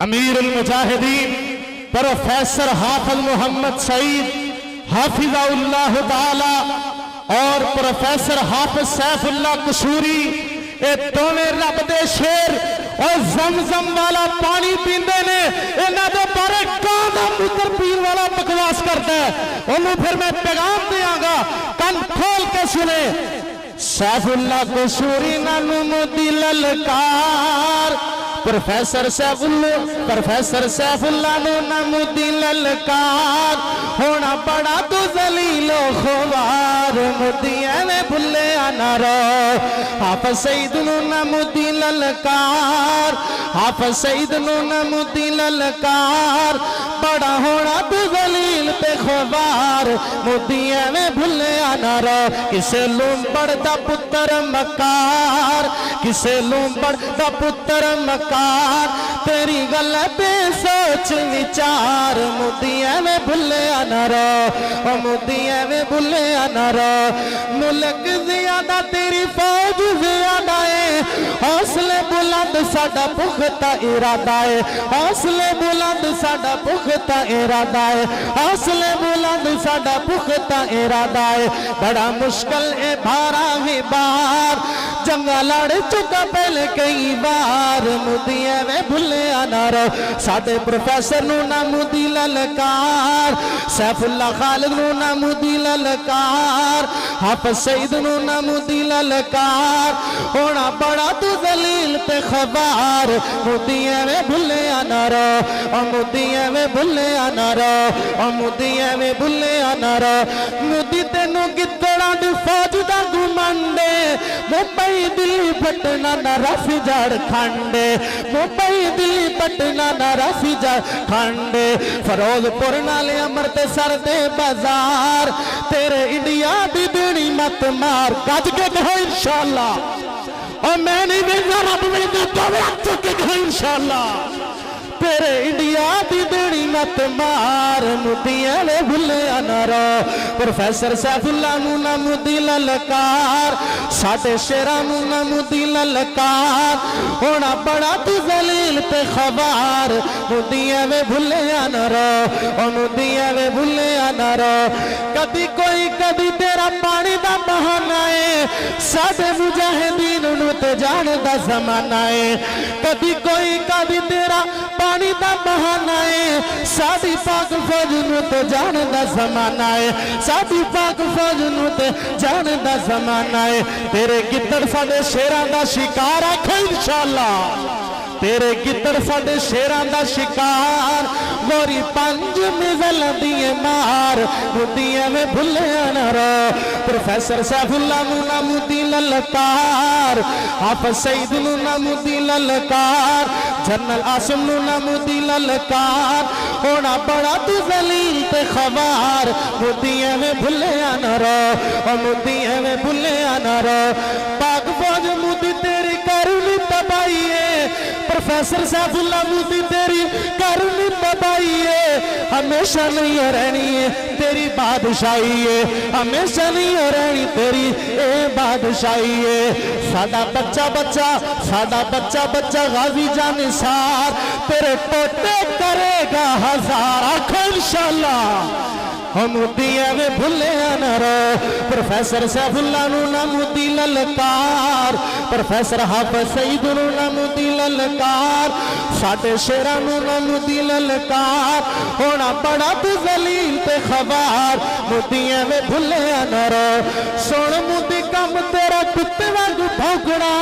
अमीरुल Mujahideen professor हाफिज मोहम्मद सईद हाफिज़हुल्लाह ताला और professor हाफिज सैफुल्लाह कसूरी ये दोवें रब दे शेर और जमजम वाला पानी पींदे ने। इन्हां दे बारे कां दा मूत्र पीण वाला बकवास करदा है। ओनू फिर मैं पैगाम देंगा, कान खोल के सुने। सैफुल्लाह कसूरी नानू मोदी ललकार, प्रोफेसर सैफुल्लाह नु नामुद्दीन ललकार, होना बड़ा तू जलीलो खुवार, मोदी एवें भुले ना रहो। हाफिज सईद नु नामुद्दीन ललकार, हाफिज सईद नु नामुद्दीन ललकार, बड़ा होना तू जलील ते खुवार, मोदी एवें भुले ना रहो। किसे लूंबड़ दा पुत्र मकार, किसे लूंबड़ दा पुत्र मकार, तेरी गल पे सोच विचार, मोदी एवें भुले ना रहो, मोदी एवें भुले ना रहो। मुल्क ज्यादा तेरी फौज ज्यादा है, हौसले बुलंद साडा पुख्ता इरादा है, हौसले बुलंद साडा पुख्ता इरादा है, हौसले बुलंद साडा पुख्ता इरादा है। बड़ा मुश्किल है भारा ही बार, जंगा लड़ चुका पहले कई बार, मोदी एवें भुले ना रहो। साडे प्रोफेसर नू नामुद्दी ललकार, सैफुल्लाह खालिद नू नामुद्दी ललकार, हाफिज सईद नू नामुद्दी ललकार, होना बड़ा तू जलील ते खबार, मोदी एवें भुले ना रहो, मोदी एवें भुले ना रहो, मोदी एवें भुले ना रहो। मोदी तेनू गिद्दड़ां दी फौज दा घुमंडे, मुंबई दिल्ली पटना ना रफी झारखंड, मुंबई दिल्ली पटना ना रफी झारखंड, फिरोजपुर नाले अमृतसर दे बाजार, तेरे इंडिया दी देनी मत मार। गज के कहो इंशाअल्लाह, और मैं नहीं देखना रब मेरे तो चुक के कहो इंशाअल्लाह, तेरे इंडिया दी देनी मत मार, मोदी एवें भुले ना रहो। प्रोफेसर सैफुल्लाह नू नामुद्दी ललकार, साडे शेरां नू नामुद्दी ललकार, होना बड़ा तू जलील ते खबार, मोदी एवें भुले ना रहो, मोदी एवें भुले ना रहो। कदी कोई कदी तेरा पानी दा बहाना है, साडे मुजाहिदीन नू ते जान दा जमाना है। कदी कोई कदी तेरा पानी दा बहाना है, साडी पाक फौज नू ते जान दा जमाना है, साडी पाक फौज नू ते जान दा जमाना है। तेरे गिद्दड़ साडे शेरां दा शिकार आखे इंशाअल्लाह, तेरे गिद्दड़ साडे शेरां दा शिकार, गोरी पंज मिज़ल दिए मार, मोदी एवें भुले ना रहो। प्रोफेसर सैफुल्लाह नू नामुद्दी ललकार, हाफिज सईद नू नामुद्दी ललकार, जनरल आसिम नू नामुद्दी ललकार, होना बड़ा तू जलील ते खबार, मोदी एवें भुले ना रहो, मोदी एवें भुले ना रहो। पाक फौज मोदी तेरी करुनी तबाही है, प्रोफेसर सैफुल्लाह मोदी तेरी करुनी तबाही है, हमेशा नहीं रहनी है तेरी बादशाही है, हमेशा नहीं रहनी तेरी ए बादशाही है। साडा बच्चा बच्चा, साडा बच्चा बच्चा गाजी जानिसार, तेरे टोटे करेगा हजार, आखो इंशाअल्लाह, मोदी एवें भुले ना रहो। प्रोफेसर सैफुल्लाह नू नामुद्दी ललकार, प्रोफेसर हाफिज सईद नू नामुद्दी ललकार, साडे शेरां नू नामुद्दी ललकार, होना बड़ा तू जलील ते खबार, मोदी एवें भुले ना रहो। सुन मोदी कम तेरा कुत्ते वांगू भौंकना,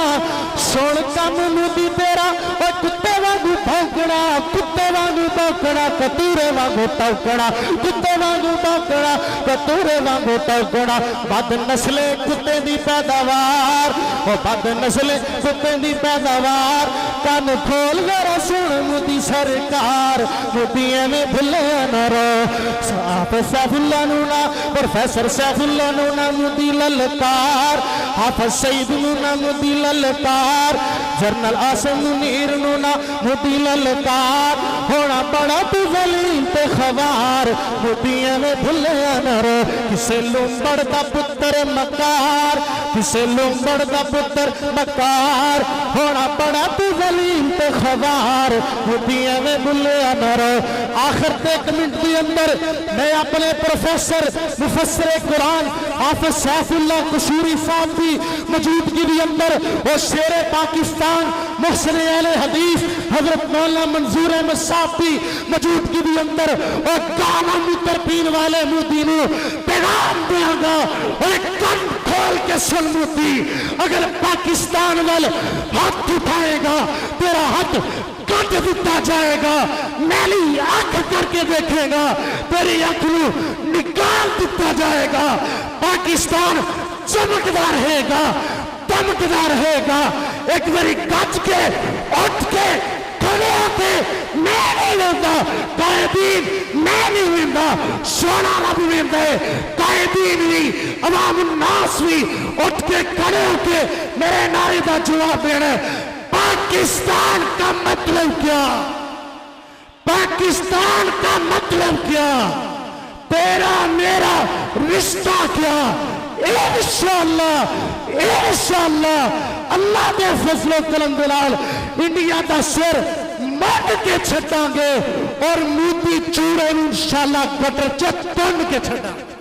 सुन कम मोदी तेरा ओ कुत्ते वांगू भौंकना, कुत्ते वांगू भौंकना, कतूरे वांगू टौकना, कुत्ते वांगू भौंकना, कतूरे वांगू टौकना। बद नस्ले कुत्ते दी पैदावार, ओ बद नस्ले कुत्ते दी पैदावार, कान खोल कर सुन मोदी सरकार, मोदी एवें भुले ना रहो। हाफिज सैफुल्लाह नू ना, प्रोफेसर सैफुल्लाह नू नामुद्दी ललकार, हाफिज सईद नू नामुद्दी ललकार, जनरल आसिम मुनीर नू नामुद्दी ललकार, होना बड़ा तू जलील ते खबार, मोदी एवें भुले ना रहो। किसे लूंबड़ दा पुत्र मकार, किसे लूंबड़ दा पुत्र मकार, होना बड़ा तू जलील ते खवार मुद्दियां में बुल्लिया न रहो। आखिर ते 1 मिनट के अंदर मैं अपने प्रोफेसर मुफस्सिर कुरान हाफिज सैफुल्लाह कसूरी साहब की मौजूदगी के अंदर और शेरे पाकिस्तान मुहसिन अहले हदीस हजरत मौलाना मंजूर अहमद साहब की मौजूदगी के अंदर और गाना मुतर पीन वाले मोदी नू पैगाम देंगा और कान खोल के सुन मोदी, अगर पाकिस्तान वाल हाथ उठाएगा तेरा हाथ काट दिता जाएगा। मैली आंख करके देखेगा तेरी आंख नू निकाल दिता जाएगा। पाकिस्तान चमकदार रहेगा, दमकदार रहेगा। एक बारी गज के उठ के खड़े होके मैं नहीं लेता कायदीन, मैं नहीं लेता सोना रब लेता है कायदीन भी अवाम उन्नास भी उठ के खड़े होके मेरे नारे का जवाब देना। पाकिस्तान का मतलब क्या? पाकिस्तान का मतलब क्या? तेरा मेरा रिश्ता क्या? इंशाअल्लाह इंशाअल्लाह अल्लाह के फजलो करम दे नाल इंडिया का सिर मट के छटांगे और मोदी चूड़े इंशाअल्लाह गटर च तन के छटांगे।